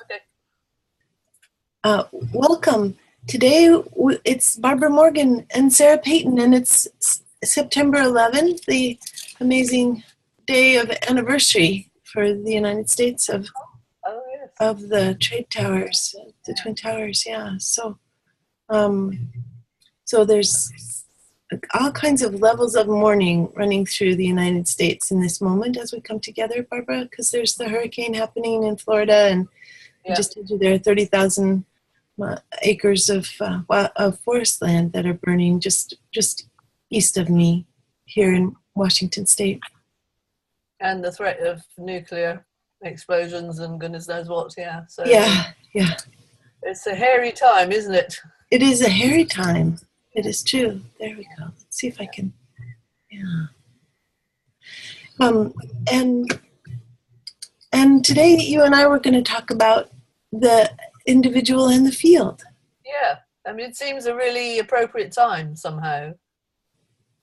Okay. Welcome. Today it's Barbara Morgan and Sarah Peyton, and it's September 11th, the amazing day of anniversary for the United States of Yes. of the trade towers, the Twin Towers. Yeah. So there's all kinds of levels of mourning running through the United States in this moment as we come together, Barbara, because there's the hurricane happening in Florida, and I just told you there are 30,000 acres of forest land that are burning just east of me here in Washington State. And the threat of nuclear explosions and goodness knows what, yeah. So yeah. It's a hairy time, isn't it? It is a hairy time. It is true. There we go. Let's see if I can, yeah. And today you and I were going to talk about the individual in the field. Yeah, I mean, it seems a really appropriate time somehow,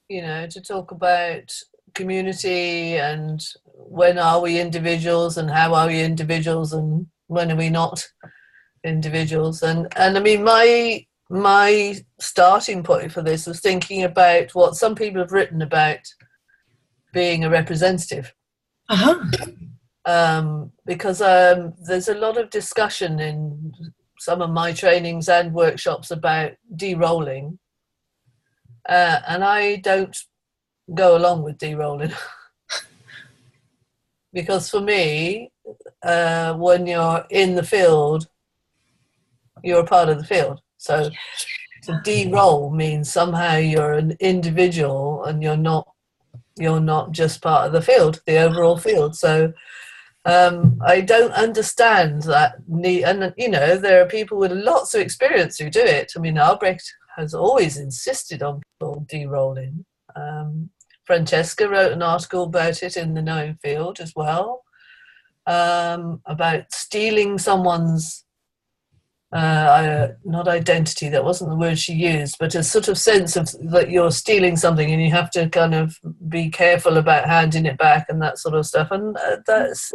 you know, to talk about community and when are we individuals and how are we individuals and when are we not individuals. And I mean, my starting point for this was thinking about what some people have written about being a representative. Because there's a lot of discussion in some of my trainings and workshops about de-rolling, and I don't go along with de-rolling because for me, when you're in the field, you're a part of the field. So to de-roll means somehow you're an individual and you're not just part of the field, the overall field. So I don't understand that need, and you know, there are people with lots of experience who do it. I mean, Albrecht has always insisted on people de-rolling. Francesca wrote an article about it in the Knowing Field as well, about stealing someone's not identity, that wasn't the word she used, but a sort of sense of that you're stealing something and you have to kind of be careful about handing it back and that sort of stuff. And that's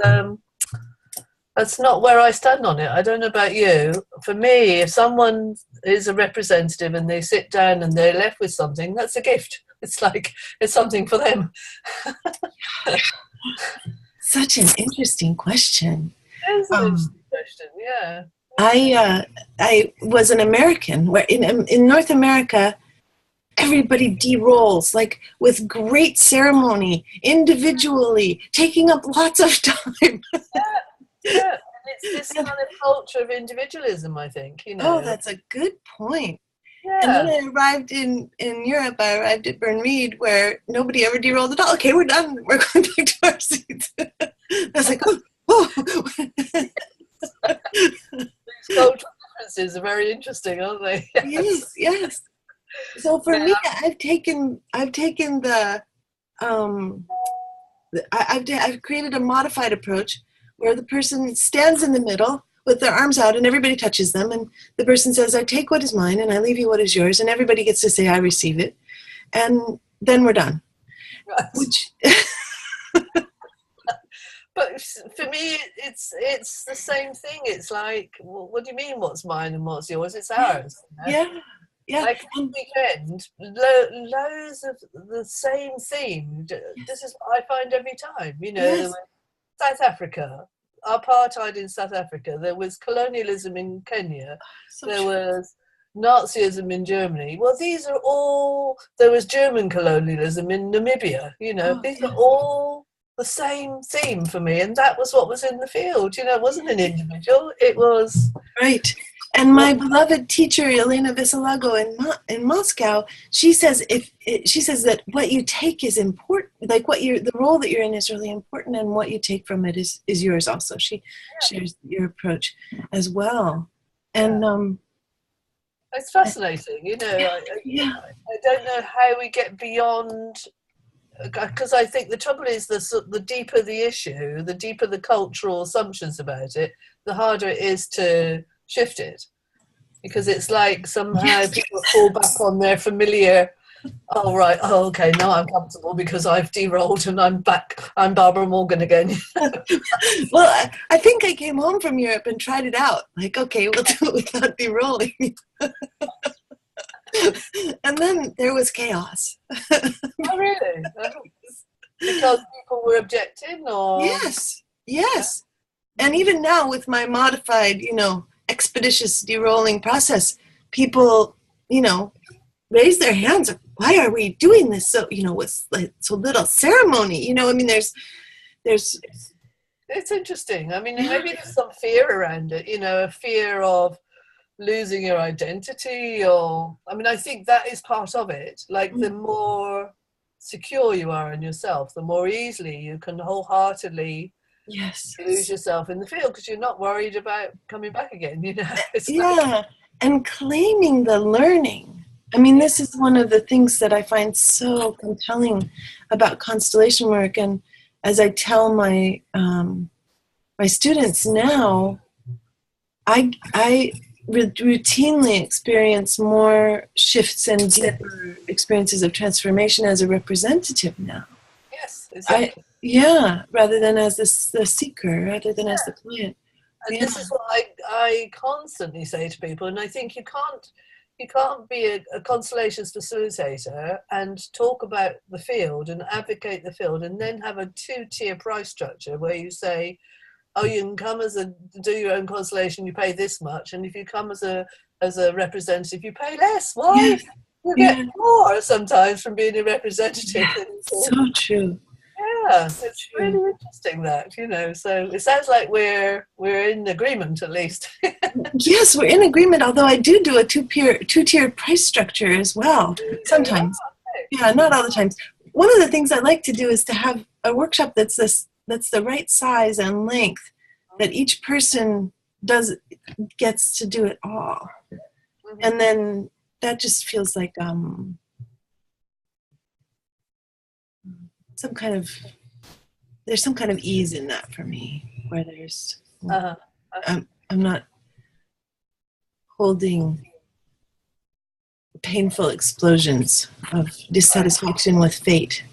not where I stand on it. I don't know about you. For me, if someone is a representative and they sit down and they're left with something, that's a gift. It's like it's something for them. Such an interesting question. It's an interesting question, yeah. I was an American where in North America, everybody de-rolls, like with great ceremony, individually, taking up lots of time. Yeah. It's this kind of culture of individualism, I think, you know. Oh, that's a good point. Yeah. And then I arrived in Europe, I arrived at Bernried, where nobody ever de-rolled at all. Okay, we're done. We're going back to our seats. I was like, oh. These cultural differences are very interesting, aren't they? Yes. So for me, I've taken the I've created a modified approach where the person stands in the middle with their arms out and everybody touches them, and the person says, I take what is mine and I leave you what is yours, and everybody gets to say I receive it, and then we're done. Right. Which but for me, it's the same thing. It's like, well, what do you mean what's mine and what's yours? It's ours. You know? Yeah. Like this weekend, loads of the same theme. This is what I find every time. You know, Yes. South Africa, apartheid in South Africa. There was colonialism in Kenya. There was Nazism in Germany. Well, these are all. There was German colonialism in Namibia. You know, these are all the same theme for me, and that was what was in the field. You know, it wasn't an individual. It was right. And my beloved teacher Elena Visalago in Moscow, she says that what you take is important. Like the role that you're in is really important, and what you take from it is yours also. She shares your approach as well, and it's fascinating. You know, I don't know how we get beyond. Because I think the trouble is the deeper the issue, the deeper the cultural assumptions about it, the harder it is to shift it. Because it's like somehow people fall back on their familiar Oh, right. Oh, okay. Now I'm comfortable because I've de-rolled and I'm back. I'm Barbara Morgan again. Well, I think I came home from Europe and tried it out. Like, okay, we'll do it without de-rolling. And then there was chaos. Oh, really? Oh, because people were objecting, or Yes, yes. And even now with my modified, expeditious de-rolling process, people, raise their hands. Why are we doing this? So, with like so little ceremony, I mean, there's, it's interesting. I mean, yeah, maybe there's some fear around it. A fear of losing your identity, or I mean, I think that is part of it. Like, the more secure you are in yourself, the more easily you can wholeheartedly yes, lose yourself in the field because you're not worried about coming back again. It's yeah. And claiming the learning. I mean, this is one of the things that I find so compelling about constellation work. And as I tell my students now, I routinely experience more shifts and deeper experiences of transformation as a representative now. yes, exactly. Yeah, rather than as the seeker, rather than as the client. And Yeah. this is what I constantly say to people, and I think you can't be a constellations facilitator and talk about the field and advocate the field and then have a two-tier price structure where you say, oh, you can come do your own constellation, you pay this much, and if you come as a representative, you pay less. Why? Yes. You Yeah. get more sometimes from being a representative. Yeah. So true. Yeah, So it's true. really interesting that, so it sounds like we're in agreement at least. Yes, we're in agreement, although I do a two-tiered price structure as well, sometimes. Yeah, not all the times. One of the things I like to do is to have a workshop that's the right size and length, that each person gets to do it all. And then that just feels like there's some kind of ease in that for me, where there's I'm not holding painful explosions of dissatisfaction with fate.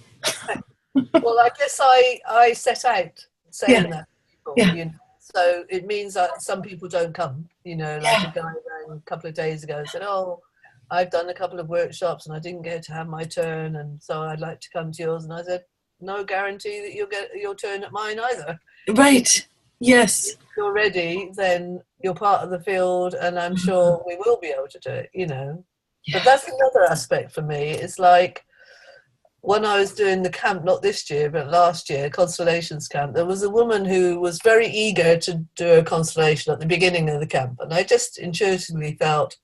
Well, I guess I set out saying that to people, Yeah. so it means that some people don't come, like a Yeah. guy rang a couple of days ago and said, oh, I've done a couple of workshops and I didn't get to have my turn, and so I'd like to come to yours. And I said, no guarantee that you'll get your turn at mine either. Right. Yes. If you're ready, then you're part of the field, and I'm sure we will be able to do it, Yeah. But that's another aspect for me. It's like, when I was doing the camp, not this year, but last year, Constellations Camp, there was a woman who was very eager to do a constellation at the beginning of the camp. And I just intuitively felt,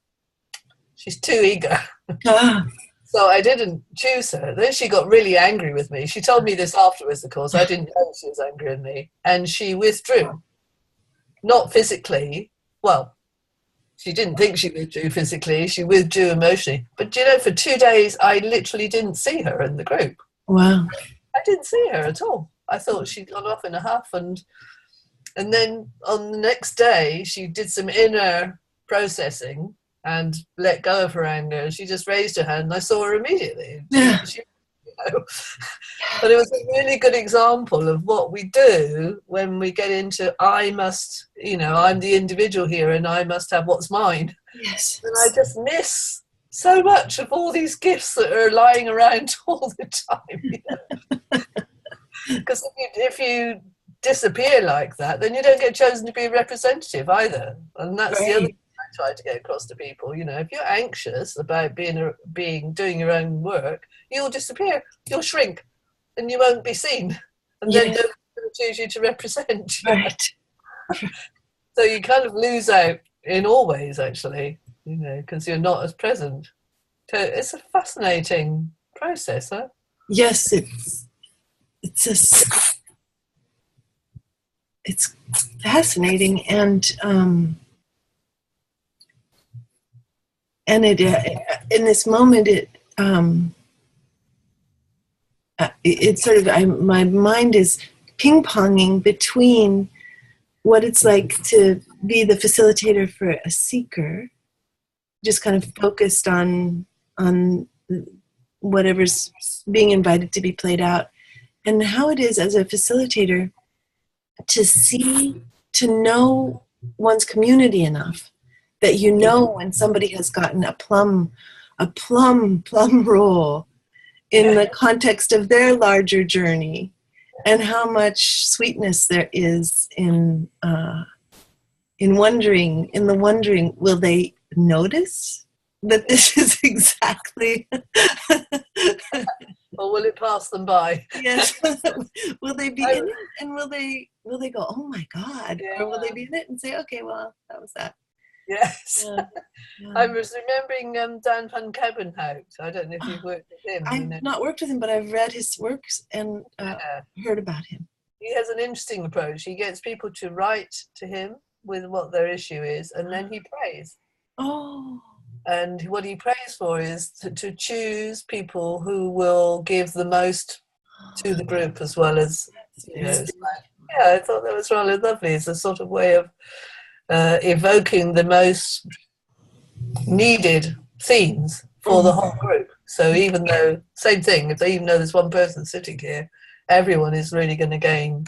she's too eager. Ah. So I didn't choose her. Then she got really angry with me. She told me this afterwards, of course. I didn't know she was angry with me. And she withdrew. Not physically. Well, she didn't think she withdrew physically. She withdrew emotionally. But, for 2 days, I literally didn't see her in the group. Wow. I didn't see her at all. I thought she'd gone off in a huff. And then on the next day, she did some inner processing and let go of her anger. She just raised her hand and I saw her immediately. Yeah. But it was a really good example of what we do when we get into, I must, I'm the individual here and I must have what's mine. Yes. And I just miss so much of all these gifts that are lying around all the time. Because if you disappear like that, then you don't get chosen to be a representative either. And that's the other thing I try to get across to people. If you're anxious about doing your own work, you'll disappear, you'll shrink, and you won't be seen. And then nobody's going to choose you to represent. Right. So you kind of lose out in all ways, actually, because you're not as present. So it's a fascinating process, huh? Yes, it's fascinating, and it in this moment it's sort of my mind is ping-ponging between what it's like to be the facilitator for a seeker, just kind of focused on whatever's being invited to be played out, and how it is as a facilitator to know one's community enough that you know when somebody has gotten a plum role in the context of their larger journey, and how much sweetness there is in the wondering, will they notice that this is exactly or will it pass them by? Yes. Will they be in it, and will they go, oh my God, or will they be in it and say, okay, well, that was that. Yes. Yeah. Yeah. I was remembering Dan van Kebenhout. I don't know if you've worked with him. I've not worked with him, but I've read his works and heard about him. He has an interesting approach. He gets people to write to him with what their issue is, and then he prays. Oh. And what he prays for is to choose people who will give the most to the group, as well as, you know. Yeah, I thought that was rather lovely. It's a sort of way of evoking the most needed themes for the whole group. So even though, same thing, if they even know there's one person sitting here, everyone is really going to gain.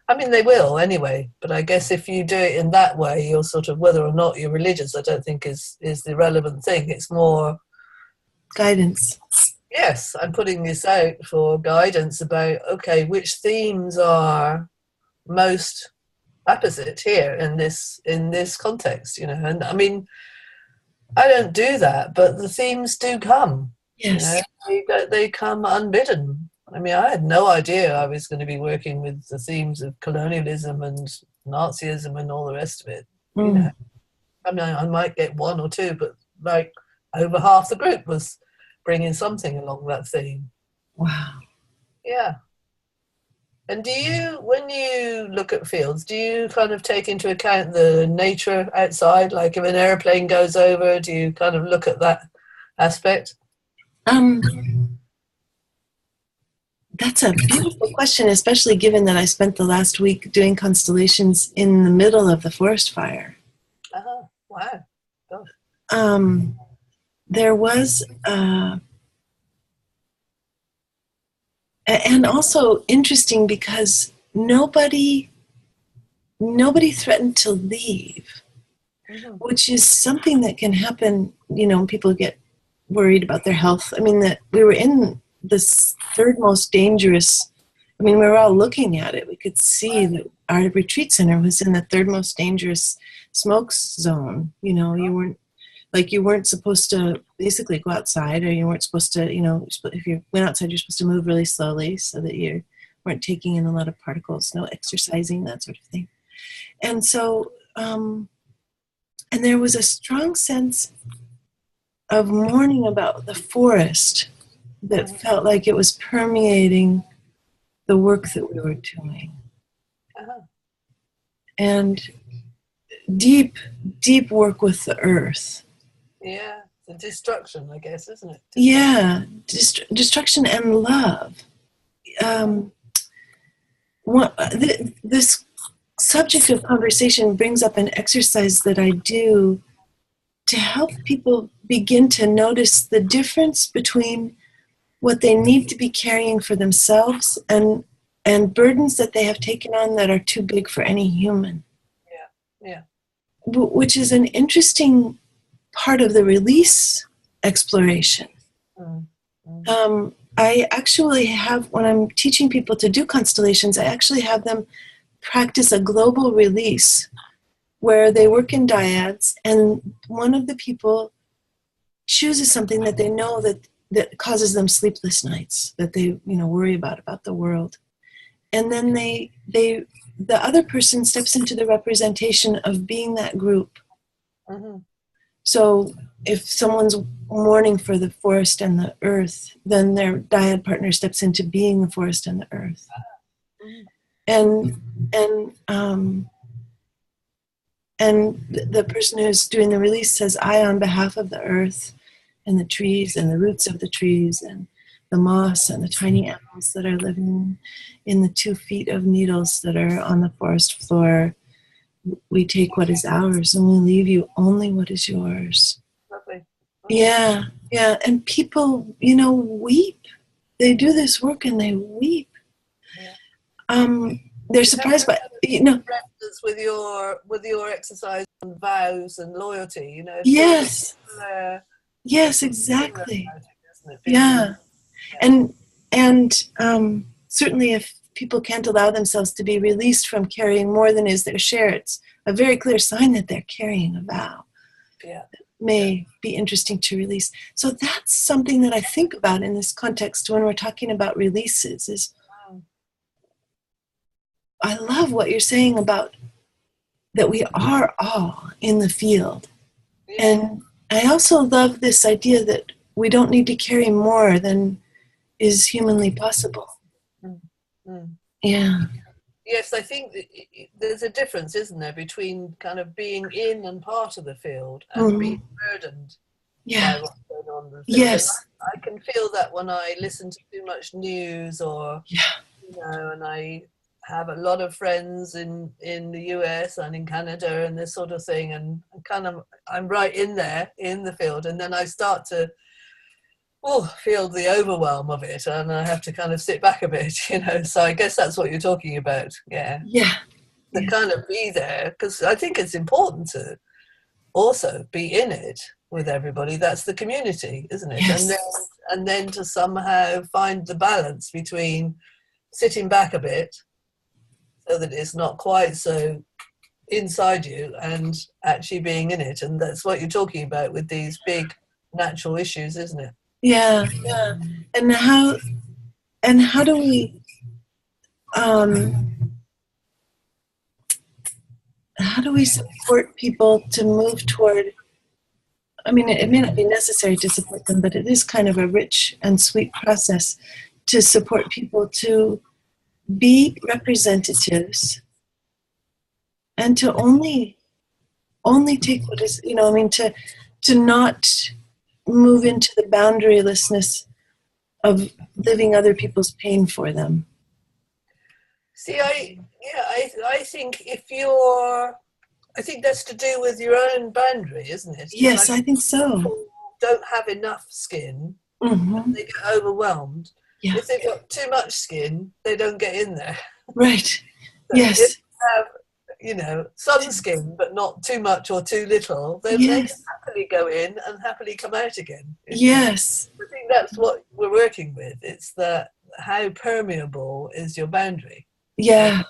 I mean, they will anyway, but I guess if you do it in that way, you're sort of, whether or not you're religious, I don't think is the relevant thing. It's more guidance. Yes, I'm putting this out for guidance about, okay, which themes are most apposite here in this context, you know. And I mean, I don't do that, but the themes do come. Yes. You know, they come unbidden. I mean, I had no idea I was going to be working with the themes of colonialism and Nazism and all the rest of it. You know, I mean, I might get one or two, but like over half the group was bringing something along that theme. Wow. Yeah. And do you, when you look at fields, do you kind of take into account the nature outside? Like if an airplane goes over, do you kind of look at that aspect? That's a beautiful question, especially given that I spent the last week doing constellations in the middle of the forest fire. Oh, wow. Gosh. There was, and also interesting because nobody threatened to leave, which is something that can happen, you know, when people get worried about their health. I mean, that we were in this third most dangerous, I mean, we were all looking at it. We could see that our retreat center was in the third most dangerous smoke zone. You know, you weren't supposed to basically go outside, or you weren't supposed to, you know, if you went outside, you're supposed to move really slowly so that you weren't taking in a lot of particles, no exercising, that sort of thing. And so, and there was a strong sense of mourning about the forest that felt like it was permeating the work that we were doing. And deep, deep work with the earth. Yeah, the destruction, I guess, isn't it? Yeah, destruction and love. This subject of conversation brings up an exercise that I do to help people begin to notice the difference between what they need to be carrying for themselves and burdens that they have taken on that are too big for any human. Yeah. Which is an interesting part of the release exploration. I actually have, when I'm teaching people to do constellations, I actually have them practice a global release where they work in dyads, and one of the people chooses something that they know that causes them sleepless nights, that they, you know, worry about the world. And then the other person steps into the representation of being that group. So if someone's mourning for the forest and the earth, then their dyad partner steps into being the forest and the earth. And the person who's doing the release says, I, on behalf of the earth and the trees and the roots of the trees and the moss and the tiny animals that are living in the 2 feet of needles that are on the forest floor, we take what is ours and we leave you only what is yours. Lovely. Yeah, Yeah, and people, you know, weep. They do this work and they weep. They're You have to surprised by, have you know. resonance with your exercise and vows and loyalty. You know, to feel that Yes, there's yes, something similar exactly. about it, isn't it? Being in. Yeah, and certainly if people can't allow themselves to be released from carrying more than is their share, it's a very clear sign that they're carrying a vow. Yeah. May be interesting to release. So that's something that I think about in this context when we're talking about releases. Is I love what you're saying about that we are all in the field. Yeah. And I also love this idea that we don't need to carry more than is humanly possible. Yeah. Yes, I think there's a difference, isn't there, between kind of being in and part of the field and being burdened by what's going on in the field. Yes. And I can feel that when I listen to too much news, or you know, and I have a lot of friends in the US and in Canada and this sort of thing, and I'm right in there in the field, and then I start to feel the overwhelm of it, and I have to kind of sit back a bit, you know. So I guess that's what you're talking about. Yeah. To kind of be there, because I think it's important to also be in it with everybody. That's the community, isn't it? Yes. And then to somehow find the balance between sitting back a bit so that it's not quite so inside you and actually being in it. And that's what you're talking about with these big natural issues, isn't it? Yeah. And how do we support people to move toward, I mean, it may not be necessary to support them, but it is kind of a rich and sweet process to support people to be representatives and to only take what is, you know, I mean, to not move into the boundarylessness of living other people's pain for them. See, I think I think that's to do with your own boundary, isn't it? Yes, I think so. People don't have enough skin, they get overwhelmed. Yeah. If they've got too much skin, they don't get in there. Right. So yes. If you have, you know, some skin, but not too much or too little, then they can happily go in and happily come out again. Yes. I think that's what we're working with. It's that how permeable is your boundary. Yeah.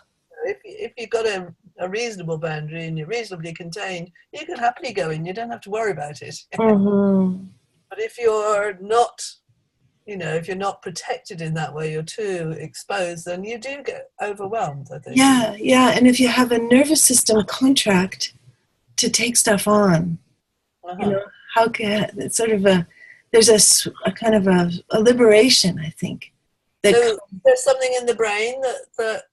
If you've got a reasonable boundary and you're reasonably contained, you can happily go in. You don't have to worry about it. But if you're not, you know, if you're not protected in that way, you're too exposed, then you do get overwhelmed, I think. Yeah. And if you have a nervous system contract to take stuff on, you know, how can it's sort of there's a kind of a liberation, I think. So there's something in the brain that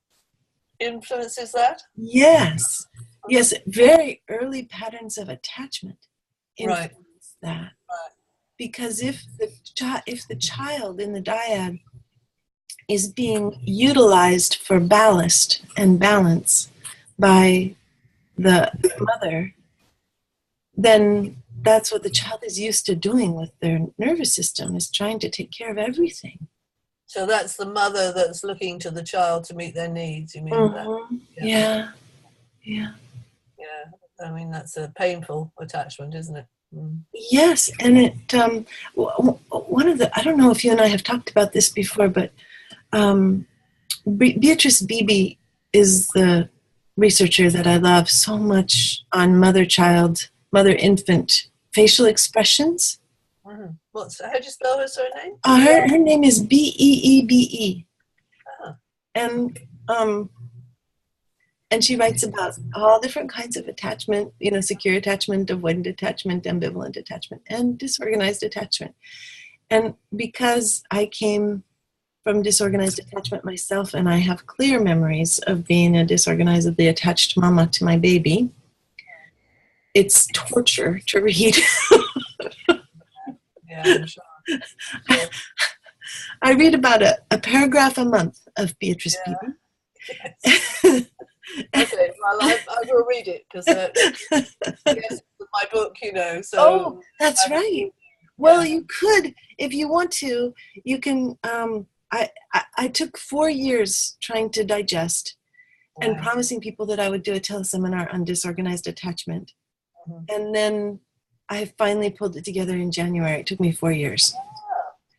influences that? Yes, very early patterns of attachment influence that. Right. Because if the child in the dyad is being utilized for ballast and balance by the mother, then that's what the child is used to doing with their nervous system, is trying to take care of everything. So that's the mother that's looking to the child to meet their needs, you mean? Mm-hmm. Yeah. I mean, that's a painful attachment, isn't it? Yes, and it one of the, I don't know if you and I have talked about this before, but Beatrice Beebe is the researcher that I love so much on mother-child, mother-infant facial expressions. How do you spell her surname? Her name is Beebe. And she writes about all different kinds of attachment, you know, secure attachment, avoidant attachment, ambivalent attachment, and disorganized attachment. And because I came from disorganized attachment myself, and I have clear memories of being a disorganizedly attached mama to my baby, it's torture to read. I'm sure. I read about a paragraph a month of Beatrice Beebe. Yes. Okay, well, I will read it because yes, it's my book, you know. So that's right. Well, you could, if you want to, you can. I took 4 years trying to digest and promising people that I would do a teleseminar on disorganized attachment. Mhm. And then I finally pulled it together in January. It took me 4 years.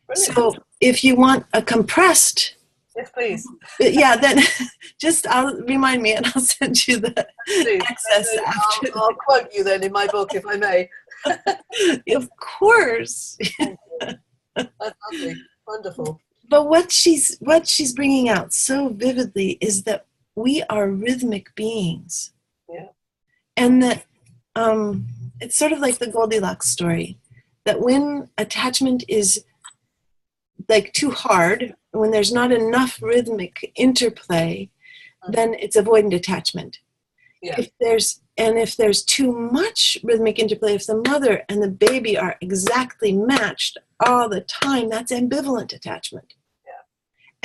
Brilliant. So if you want a compressed, Yes, please. yeah, then just remind me and I'll send you the access after. I'll quote you then in my book, if I may. Of course. That's lovely. Wonderful. But what she's bringing out so vividly is that we are rhythmic beings. Yeah. And that it's sort of like the Goldilocks story, that when attachment is like too hard, when there's not enough rhythmic interplay, then it's avoidant attachment. Yeah. If there's too much rhythmic interplay, if the mother and the baby are exactly matched all the time, that's ambivalent attachment. Yeah.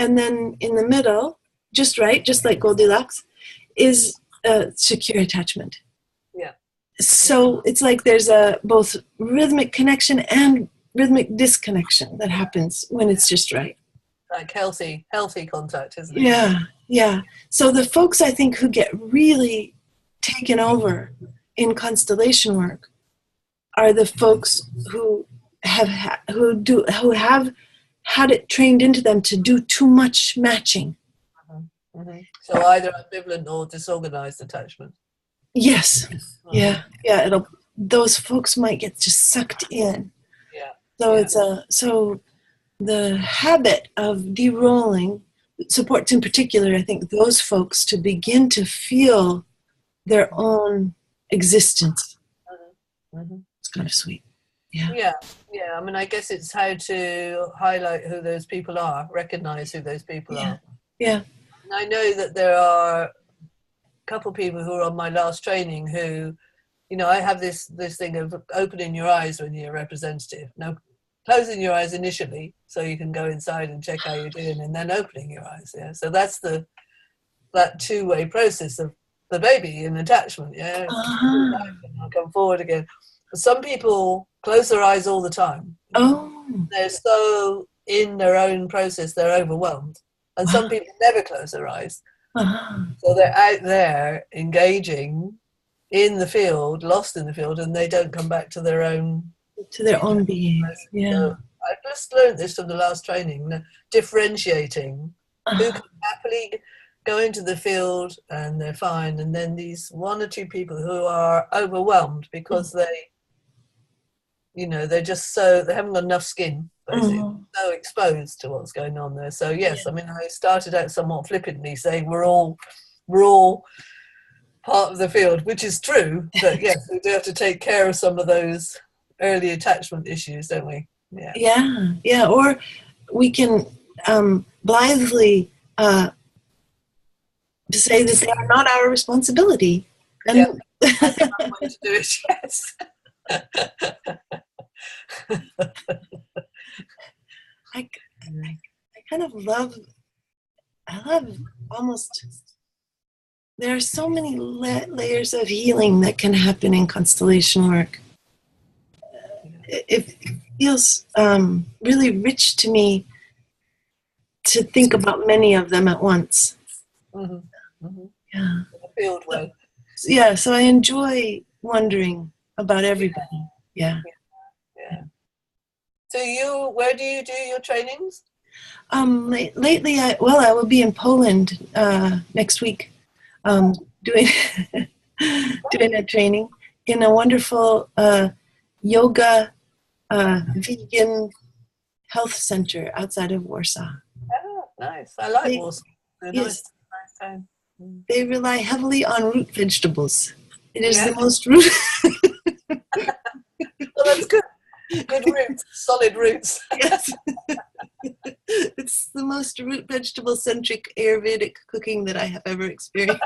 And then in the middle, just right, just like Goldilocks, is secure attachment. Yeah. So it's like there's a both rhythmic connection and rhythmic disconnection that happens when it's just right. Like healthy contact, isn't it? Yeah, yeah. So the folks I think who get really taken over in constellation work are the folks who have had it trained into them to do too much matching. Mm-hmm. Mm-hmm. So either ambivalent or disorganized attachment. Yes. Mm-hmm. Yeah. Those folks might get just sucked in. Yeah. So the habit of de-rolling supports in particular, I think, those folks to begin to feel their own existence. Mm-hmm. It's kind of sweet. Yeah. Yeah. I mean, I guess it's how to highlight who those people are, recognize who those people are. Yeah. And I know that there are a couple of people who are on my last training who, I have this thing of opening your eyes when you're representative. No, closing your eyes initially so you can go inside and check how you're doing, and then opening your eyes. Yeah. So that's that two-way process of the baby in attachment. Yeah. I'll come forward again. But some people close their eyes all the time. Oh. They're so in their own process, they're overwhelmed. And some people never close their eyes. So they're out there engaging in the field, lost in the field, and they don't come back to their own being. Yeah. So I just learned this from the last training, differentiating who can happily go into the field and they're fine, and then these one or two people who are overwhelmed because they're just they haven't got enough skin, basically, so exposed to what's going on there. So yes, I mean, I started out somewhat flippantly saying we're all part of the field, which is true, but yes, we do have to take care of some of those early attachment issues, don't we? Yeah. Or we can blithely say that they are not our responsibility. And I think that's the way to do it. Yes. I kind of love almost. There are so many layers of healing that can happen in constellation work. It feels really rich to me to think about many of them at once. Mm-hmm. Mm-hmm. Yeah. The field way. Yeah, so I enjoy wondering about everybody. Yeah. So where do you do your trainings? Lately, I will be in Poland next week, doing a training in a wonderful yoga vegan health center outside of Warsaw. Oh, nice. I like Warsaw. Yes. Nice town. They rely heavily on root vegetables. It is the most root. Well, that's good. Good roots, solid roots. Yes. It's the most root vegetable centric Ayurvedic cooking that I have ever experienced.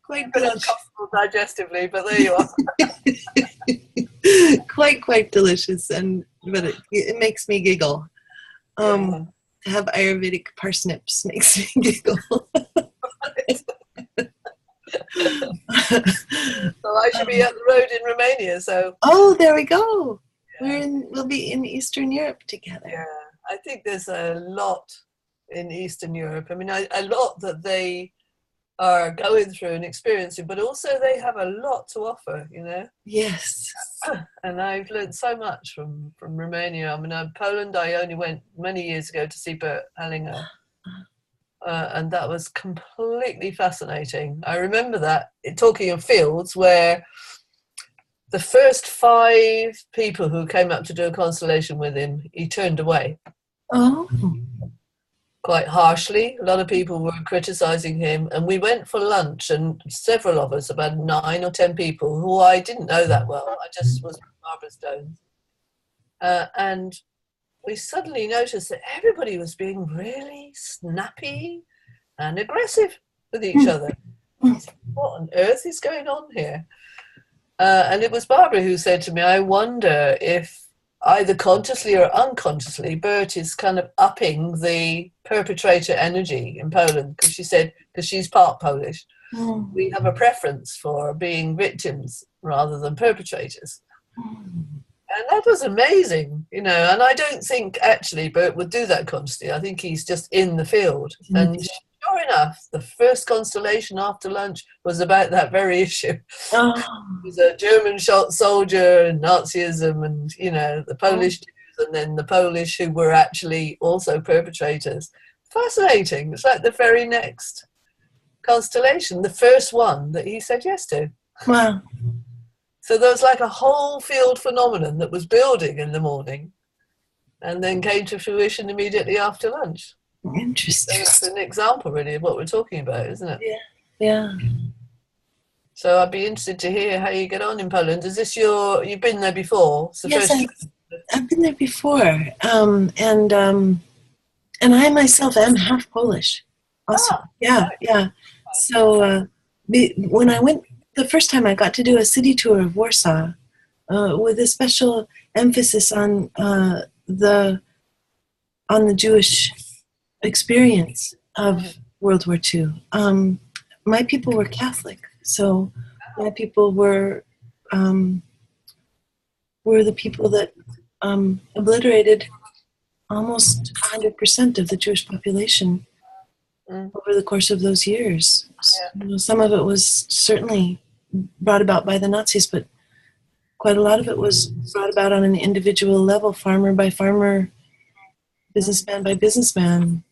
Quite delicious. Uncomfortable digestively, but there you are. Quite delicious, but it makes me giggle. To have Ayurvedic parsnips makes me giggle. So I should be up the road in Romania. So oh, there we go. yeah, We'll be in Eastern Europe together. yeah. I think there's a lot in Eastern Europe. I mean, a lot that they are going through and experiencing, but also they have a lot to offer, you know. Yes. And I've learned so much from Romania. I mean, Poland, I only went many years ago to see Bert Hellinger, and that was completely fascinating. I remember that, talking of fields, where the first 5 people who came up to do a constellation with him, he turned away. Oh. Quite harshly. A lot of people were criticizing him, and we went for lunch, and several of us, about 9 or 10 people who I didn't know that well, I just was with Barbara Stones, and we suddenly noticed that everybody was being really snappy and aggressive with each other. What on earth is going on here? And it was Barbara who said to me, I wonder if either consciously or unconsciously, Bert is kind of upping the perpetrator energy in Poland, because she said, because she's part Polish, we have a preference for being victims rather than perpetrators. And that was amazing, you know, and I don't think actually Bert would do that consciously. I think he's just in the field. And sure enough, the first constellation after lunch was about that very issue. Oh. He was a German shot soldier and Nazism, and, you know, the Polish Jews, and then the Polish who were actually also perpetrators. Fascinating. It's like the very next constellation, the first one that he said yes to. Wow. So there was like a whole field phenomenon that was building in the morning and then came to fruition immediately after lunch. Interesting. So it's an example, really, of what we're talking about, isn't it? Yeah. Yeah. So I'd be interested to hear how you get on in Poland. Is this you've been there before? It's the Yes, first I've been there before. And I myself am half Polish. Also. Yeah. Yeah. So when I went the first time, I got to do a city tour of Warsaw with a special emphasis on the Jewish experience of World War II. My people were Catholic, so my people were the people that obliterated almost 100% of the Jewish population over the course of those years. So, you know, some of it was certainly brought about by the Nazis, but quite a lot of it was brought about on an individual level, farmer by farmer, businessman by businessman.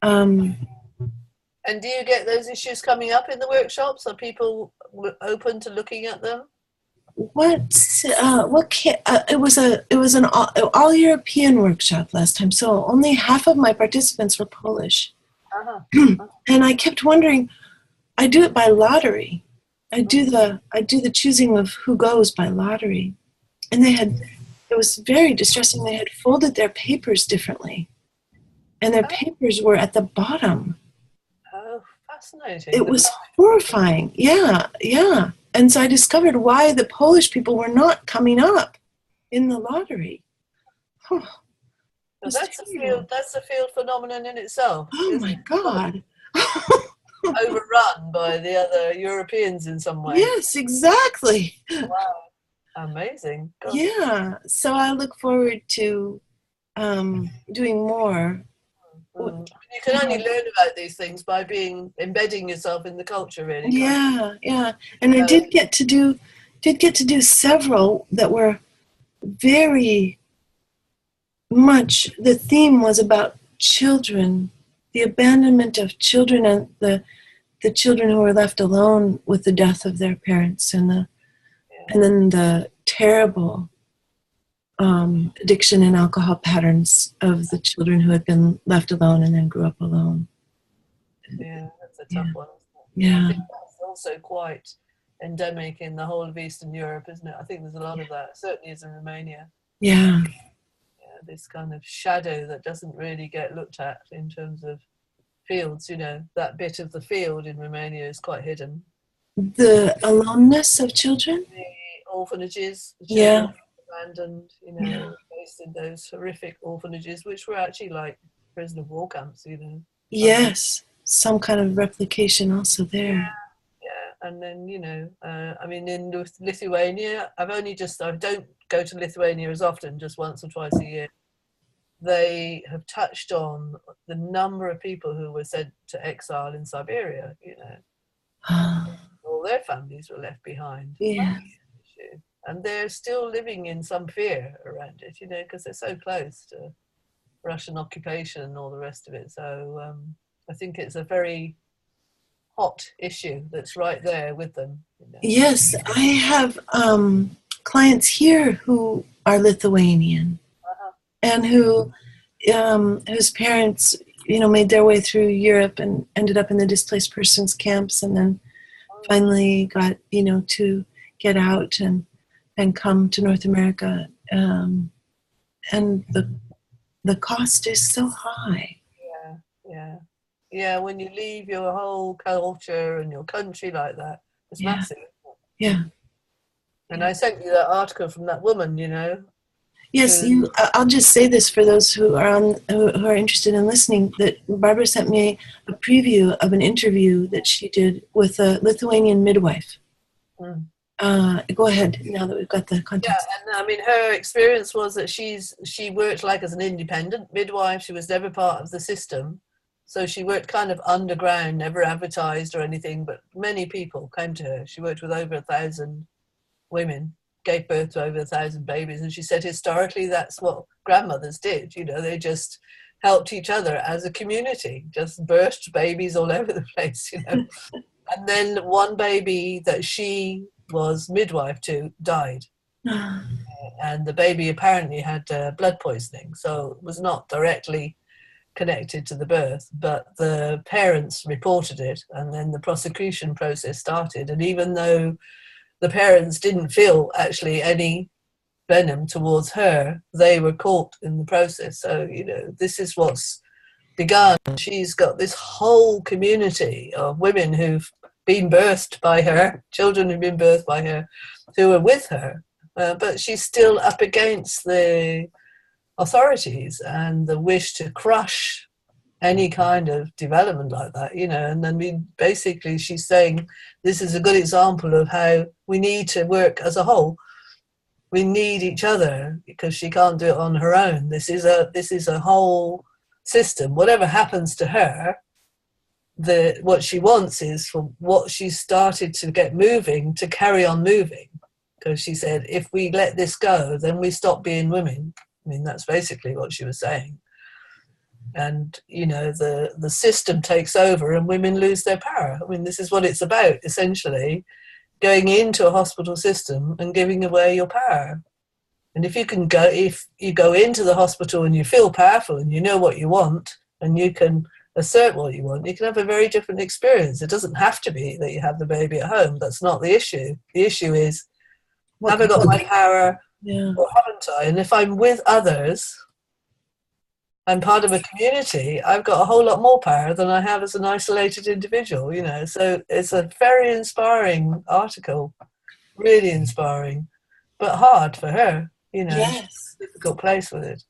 And do you get those issues coming up in the workshops? Are people open to looking at them? It was an all European workshop last time, so only half of my participants were Polish. And I kept wondering, I do it by lottery. I do the choosing of who goes by lottery. And it was very distressing. They had folded their papers differently. And their papers were at the bottom. Oh, fascinating. It was horrifying. Yeah, yeah. And so I discovered why the Polish people were not coming up in the lottery. Well, that's a field phenomenon in itself. Oh my God. Overrun by the other Europeans in some way. Yes, exactly. Wow. Amazing. God. Yeah. So I look forward to doing more. You can only learn about these things by embedding yourself in the culture, really. Yeah, yeah. And I did get to do several that were very much, the theme was about children, the abandonment of children, and the children who were left alone with the death of their parents, and then the terrible addiction and alcohol patterns of the children who had been left alone and then grew up alone. Yeah, that's a tough one. Yeah. I think that's also quite endemic in the whole of Eastern Europe, isn't it? I think there's a lot of that. It certainly is in Romania. Yeah. This kind of shadow that doesn't really get looked at in terms of fields, you know, that bit of the field in Romania is quite hidden. The aloneness of children? The orphanages, the children abandoned, you know, placed in those horrific orphanages, which were actually like prisoner of war camps, you know. Yes, some kind of replication also there. Yeah, And then, I mean, in Lithuania, I don't go to Lithuania as often, just once or twice a year. They have touched on the number of people who were sent to exile in Siberia, all their families were left behind. Yeah. And they're still living in some fear around it, because they're so close to Russian occupation and all the rest of it. So I think it's a very hot issue that's right there with them. Yes, I have clients here who are Lithuanian and whose parents, made their way through Europe and ended up in the displaced persons camps, and then finally got, to get out and come to North America. And the cost is so high. Yeah, when you leave your whole culture and your country like that, it's massive. Yeah. And I sent you that article from that woman, Yes, I'll just say this for those who are interested in listening, that Barbara sent me a preview of an interview that she did with a Lithuanian midwife. Go ahead, now that we've got the context. Yeah, and I mean, her experience was that she worked like as an independent midwife. She was never part of the system. So she worked kind of underground, never advertised or anything, but many people came to her. She worked with over 1,000 women, gave birth to over 1,000 babies. And she said historically that's what grandmothers did. They just helped each other as a community, just birthed babies all over the place, And then one baby that she was midwife to died. And the baby apparently had blood poisoning, so it was not directly connected to the birth, but the parents reported it, and then the prosecution process started. And even though the parents didn't feel actually any venom towards her, they were caught in the process. So, this is what's begun. She's got this whole community of women who've been birthed by her, children who've been birthed by her, who are with her, but she's still up against the authorities and the wish to crush any kind of development like that, and then basically she's saying this is a good example of how we need to work as a whole. We need each other because she can't do it on her own. This is a whole system. Whatever happens to her, what she wants is for what she started to get moving to carry on moving, because she said if we let this go, then we stop being women. I mean, that's basically what she was saying. And, the system takes over and women lose their power. I mean, this is what it's about, essentially, going into a hospital system and giving away your power. And if you go into the hospital and you feel powerful and you know what you want and you can assert what you want, you can have a very different experience. It doesn't have to be that you have the baby at home. That's not the issue. The issue is, have I got my power or haven't I? And if I'm with others, I'm part of a community, I've got a whole lot more power than I have as an isolated individual, So it's a very inspiring article, really inspiring, but hard for her, Yes. Difficult place with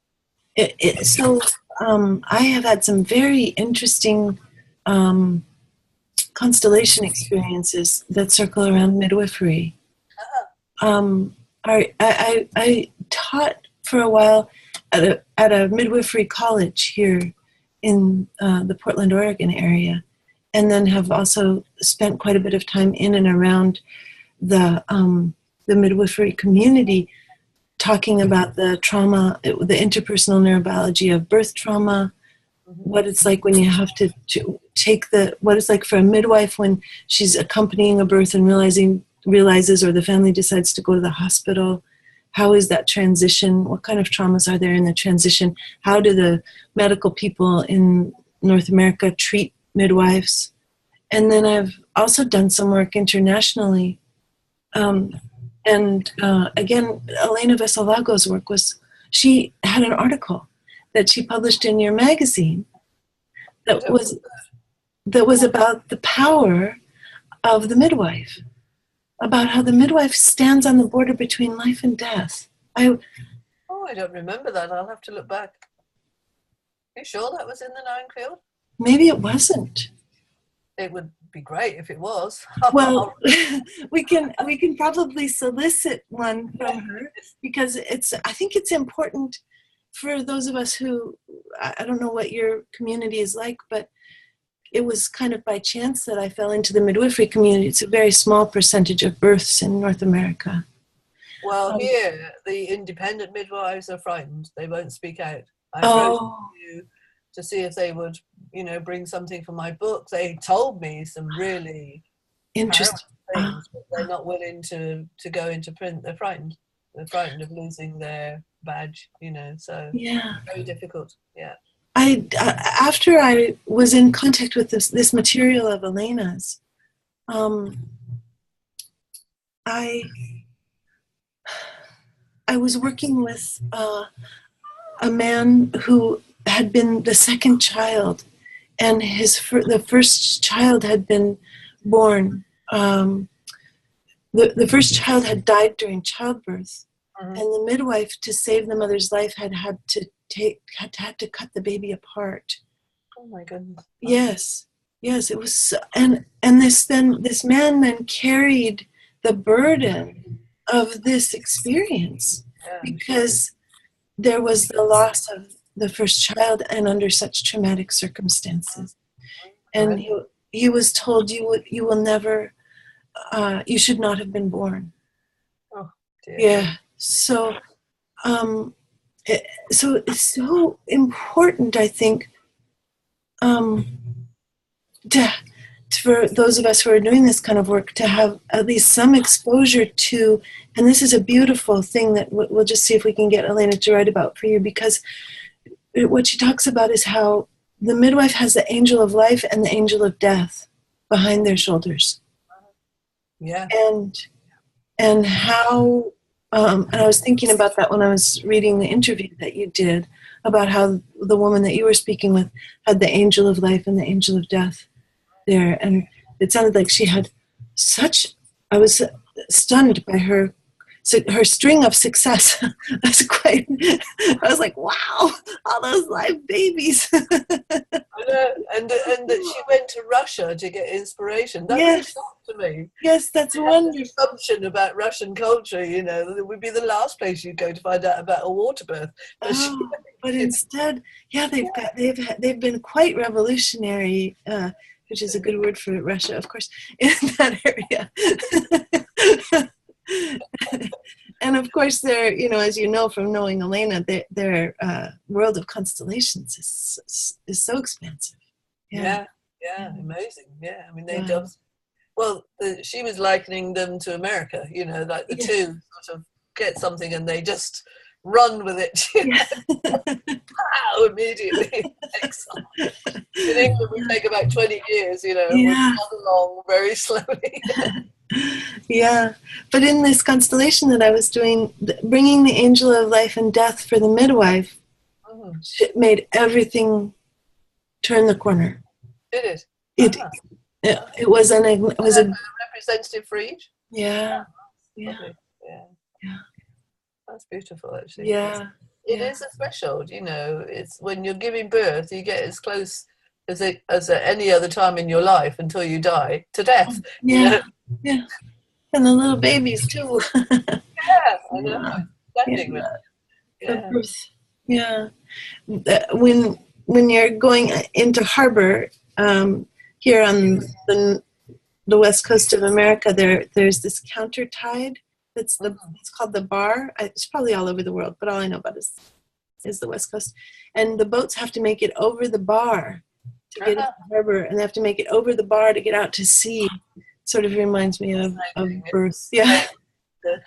it. So I have had some very interesting constellation experiences that circle around midwifery. I taught for a while at a midwifery college here in the Portland, Oregon area, and then have also spent quite a bit of time in and around the midwifery community, talking about the trauma, the interpersonal neurobiology of birth trauma, what it's like when you have to take what it's like for a midwife when she's accompanying a birth and realizes, or the family decides to go to the hospital. How is that transition? What kind of traumas are there in the transition? How do the medical people in North America treat midwives? And then I've also done some work internationally. Again, Elena Vesalvago's work she had an article that she published in your magazine that was about the power of the midwife, about how the midwife stands on the border between life and death. I don't remember that. I'll have to look back. Are you sure that was in the Knowing Field? Maybe it wasn't. It would be great if it was. Well, we can probably solicit one from her, because I think it's important for those of us who, I don't know what your community is like, but it was kind of by chance that I fell into the midwifery community. It's a very small percentage of births in North America. Well, here, the independent midwives are frightened. They won't speak out. I approached you to see if they would, you know, bring something for my book. They told me some really interesting things, but they're not willing to go into print. They're frightened. They're frightened of losing their badge, you know, so yeah, very difficult. Yeah. After I was in contact with this material of Elena's, I was working with a man who had been the second child, and the first child had been born. The first child had died during childbirth, and the midwife, to save the mother's life, had to cut the baby apart. Oh my goodness! Yes, it was, and this man then carried the burden of this experience, because there was the loss of the first child, and under such traumatic circumstances, and he was told, you will never, you should not have been born. Oh dear. Yeah. So it's so important, I think, for those of us who are doing this kind of work, to have at least some exposure to, and this is a beautiful thing that we'll just see if we can get Elena to write about for you, because what she talks about is how the midwife has the angel of life and the angel of death behind their shoulders. Yeah. And how, and I was thinking about that when I was reading the interview that you did, about how the woman that you were speaking with had the angel of life and the angel of death there. And it sounded like she had I was stunned by her string of success. I was like, wow, all those live babies. I know, and that she went to Russia to get inspiration. That really shocked to me. Yes, that's wonderful. Assumption about Russian culture, you know, that would be the last place you'd go to find out about a water birth. But instead, they've been quite revolutionary, which is a good word for Russia, of course, in that area. And of course, they're, you know, as you know from knowing Elena, their world of constellations is so expansive. Yeah, amazing. Yeah, I mean, they just, well, she was likening them to America, you know, like the two sort of get something and they just run with it, you know. Wow, immediately. Excellent. In England, we take about 20 years, you know, we run along very slowly. Yeah, but in this constellation that I was doing, bringing the angel of life and death for the midwife, it made everything turn the corner. Did it? It was a representative for each. Yeah. That's beautiful, actually. Yeah. It is a threshold, you know. It's when you're giving birth, you get as close as at any other time in your life until you die to death. Yeah. You know? Yeah. And the little babies too. Yeah, I know. Yeah. When you're going into harbor, here on the west coast of America, there's this counter tide. It's called the bar. It's probably all over the world, but all I know about is the west coast. And the boats have to make it over the bar to get into the harbor, and they have to make it over the bar to get out to sea. Sort of reminds me of birth. Yeah. The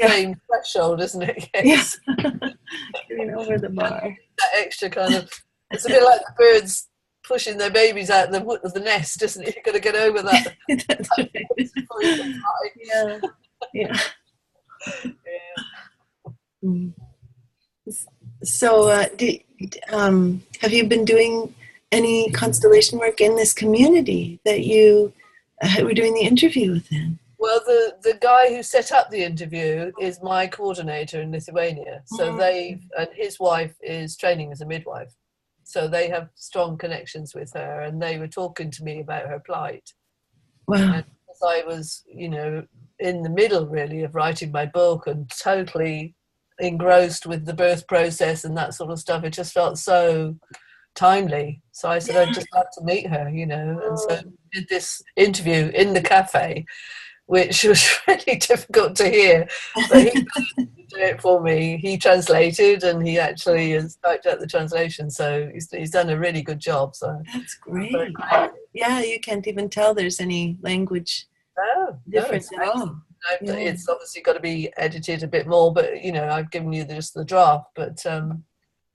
same threshold, isn't it? Yes. Getting over the bar. That extra kind of, it's a bit like the birds pushing their babies out of the nest, isn't it? You've got to get over that. That's right. Yeah. So, have you been doing any constellation work in this community that you were doing the interview with then? Well, the guy who set up the interview is my coordinator in Lithuania. So and his wife is training as a midwife. So they have strong connections with her, and they were talking to me about her plight. Wow. And as I was, in the middle really of writing my book and totally engrossed with the birth process and that sort of stuff, it just felt so timely. So I said I'd just like to meet her, and so we did this interview in the cafe, which was really difficult to hear, but he did it for me. He translated, and he actually has typed out the translation, so he's done a really good job. So that's great. Yeah, you can't even tell there's any language difference at all. It's obviously got to be edited a bit more, but I've given you just the draft. But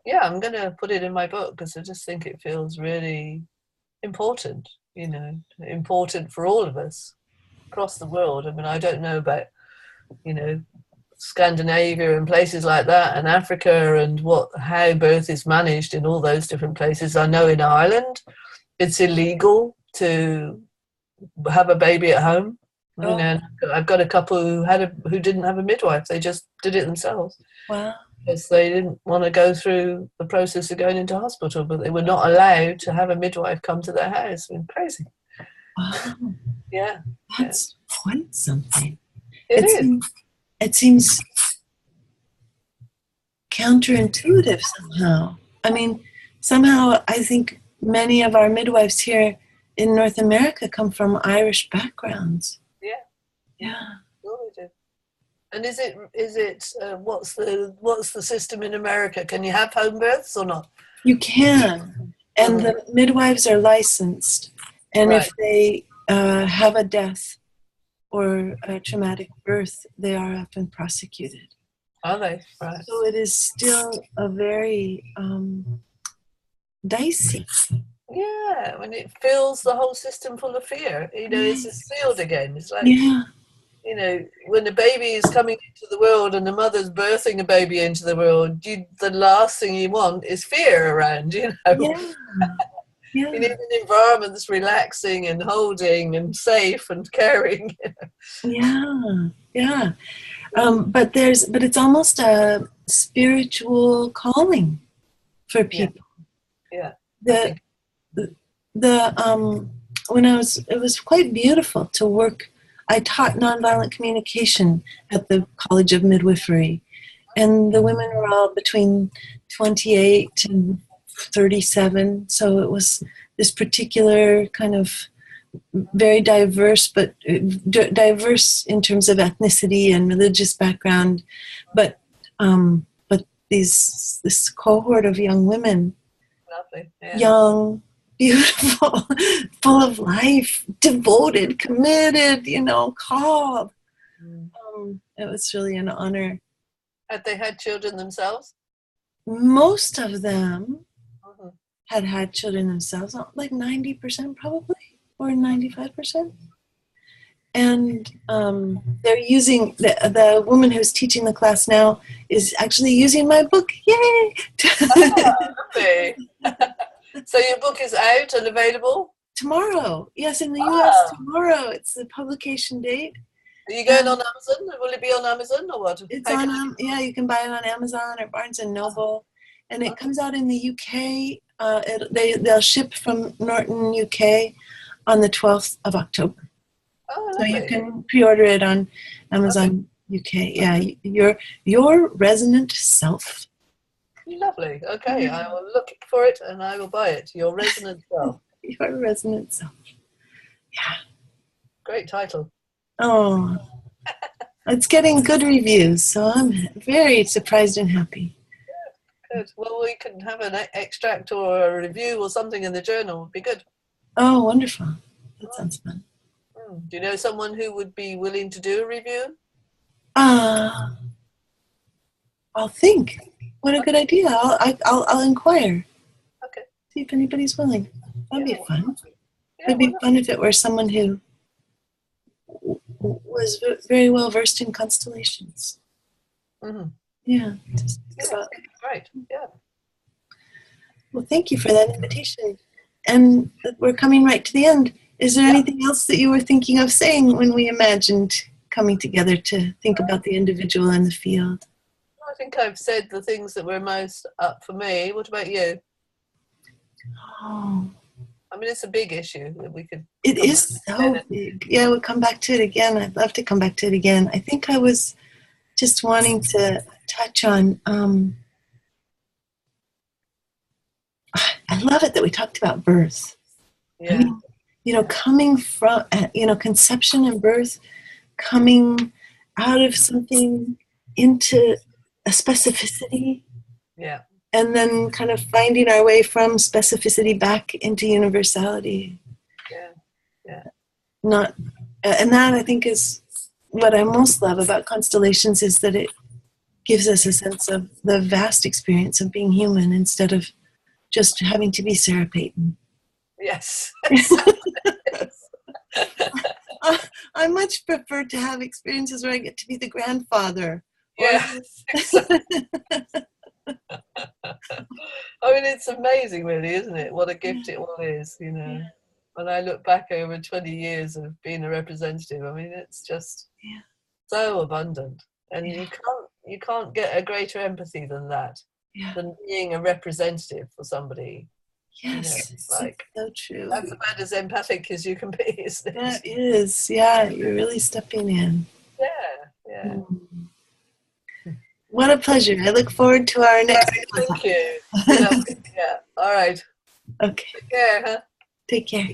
yeah, I'm going to put it in my book because I just think it feels really important. Important for all of us across the world. I mean, I don't know about Scandinavia and places like that, and Africa, and how birth is managed in all those different places. I know in Ireland it's illegal to have a baby at home. I've got a couple who didn't have a midwife. They just did it themselves. Wow. Because they didn't want to go through the process of going into hospital, but they were not allowed to have a midwife come to their house. I mean, crazy. Wow. Yeah. That's quite something. It seems counterintuitive somehow. I mean, somehow I think many of our midwives here in North America come from Irish backgrounds. Yeah. Well, they do. And is it what's the system in America? Can you have home births or not? You can, and the midwives are licensed, and if they have a death or a traumatic birth, they are often prosecuted. Are they? Right. So it is still a very dicey. Yeah, when it fills the whole system full of fear, it's sealed again. It's like, when a baby is coming into the world and the mother's birthing a baby into the world, the last thing you want is fear around, Yeah. You need an environment that's relaxing and holding and safe and caring. Yeah. But it's almost a spiritual calling for people. Yeah. It was quite beautiful to work. I taught nonviolent communication at the College of Midwifery, and the women were all between 28 and 37. So it was this particular kind of very diverse, but diverse in terms of ethnicity and religious background, but this cohort of young women, lovely, young, beautiful, full of life, devoted, committed, called. It was really an honor. Had they had children themselves? Most of them had children themselves, like 90% probably, or 95%. And they're using, the woman who's teaching the class now is actually using my book. Yay! Okay. So your book is out and available? Tomorrow. Yes, in the U.S. tomorrow. It's the publication date. Are you going on Amazon? Will it be on Amazon or what? It's on, you can buy it on Amazon or Barnes & Noble. And it comes out in the UK. They'll ship from Norton, UK on the 12th of October. So you can pre-order it on Amazon UK. Yeah, your resonant self. Lovely. Okay, I will look for it and I will buy it. Your resonant self. Your resonant self. Yeah. Great title. Oh, it's getting good reviews, so I'm very surprised and happy. Good. Well, we can have an extract or a review or something in the journal. Would be good. Oh, wonderful. That sounds fun. Do you know someone who would be willing to do a review? I'll think. What a good idea. I'll inquire. Okay. See if anybody's willing. That'd be fun. It'd be fun if it were someone who was very well versed in constellations. Yeah. Right. Yeah. Well, thank you for that invitation. And we're coming right to the end. Is there anything else that you were thinking of saying when we imagined coming together to think about the individual and the field? I think I've said the things that were most up for me. What about you? Oh, I mean, it's a big issue that we could it come back is to. so big. Yeah, we'll come back to it again. I'd love to come back to it again. I think I was just wanting to touch on, I love it that we talked about birth. I Yeah, mean, coming from, conception and birth, coming out of something into a specificity, yeah, and then kind of finding our way from specificity back into universality. yeah, yeah. Not, and that I think is what I most love about constellations, is that it gives us a sense of the vast experience of being human instead of just having to be Sarah Peyton. Yes. I much prefer to have experiences where I get to be the grandfather. Yes, exactly. I mean, it's amazing, really, isn't it? What a gift it all is, you know. When I look back over 20 years of being a representative, I mean, it's just so abundant, and you can't get a greater empathy than that, than being a representative for somebody. Yes, Like, so true. that's about as empathic as you can be, isn't it? That is, yeah, you're really stepping in. Yeah. What a pleasure. I look forward to our next Thank you. Yeah. All right. Okay. Take care, huh? Take care.